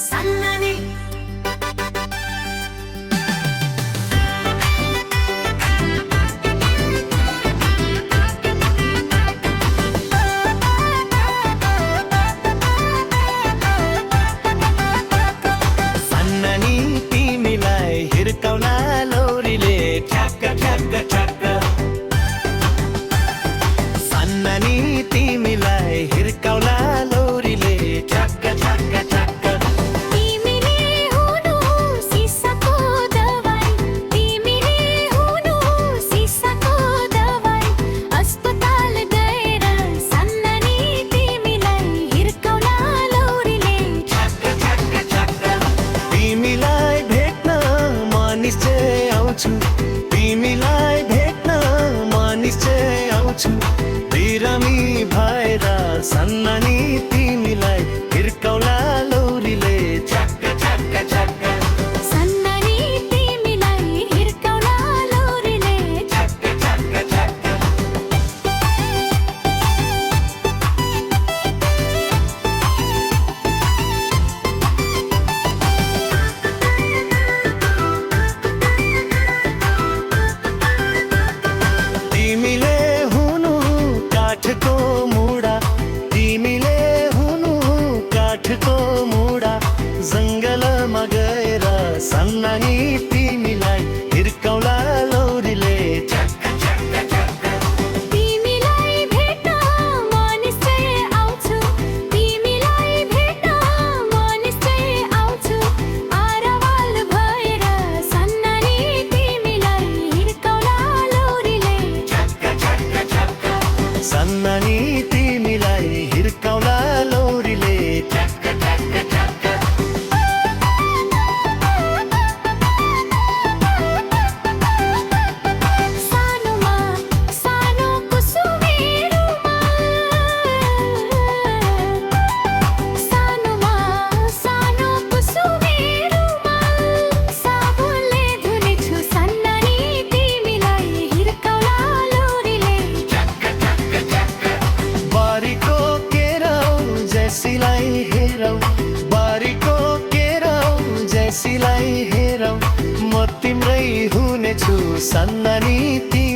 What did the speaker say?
सन्नानी सन्नानी तिमीलाई हिर्काउला लोरीले ठ्याक्क ठ्याक्क ठ्याक्क सन्नानी तिमीलाई हिर्काउला लोरीले ठ्याक्क ठ्याक्क ठ्याक्क तिमीले हुनु सिसाको दबाई तिमीले हुनु सिसाको दबाई अस्पताल गएर सन्नानी तिमीलाई हिर्काउला लोरीले ठ्याक्क ठ्याक्क ठ्याक्क तिमीलाई भेट्न म निश्चय आउँछु तिमीलाई भेट्न म निश्चय आउँछु बिरामी भएर सन्नानी तिमीलाई हिर्काउला लोरीले ठ्याक्क ठ्याक्क ठ्याक्क सन्नानी तिमीलाई हिर्काउला लोरीले ठ्याक्क ठ्याक्क ठ्याक्क तिमीले हुनु काठको मुढा तिमीले हुनु काठको मुढा जङ्गलमा गएर सन्नानी तिमीलाई हिर्काउला लोरीले ठ्याक्क ठ्याक्क ठ्याक्क तिमीलाई भेट्न म निश्चय आउँछु तिमीलाई भेट्न म निश्चय आउँछु आरावाल भएर सन्नानी तिमीलाई हिर्काउला लोरीले ठ्याक्क ठ्याक्क ठ्याक्क सन्नानी तिमीलाई हिर्काउला लोरीले ठ्याक्क ठ्याक्क ठ्याक्क सानोमा सानो कुसुमे रुमाल सानोमा सानो कुसुमे रुमाल साबुनले धुनेछु सन्नानी तिमीलाई हिर्काउला लोरीले ठ्याक्क ठ्याक्क ठ्याक्क बारीको केराउ जैसीलाई हेरौ बारीको केराउ जैसीलाई हेरौ म तिम्रै हुनेछु सन्नानी तिमी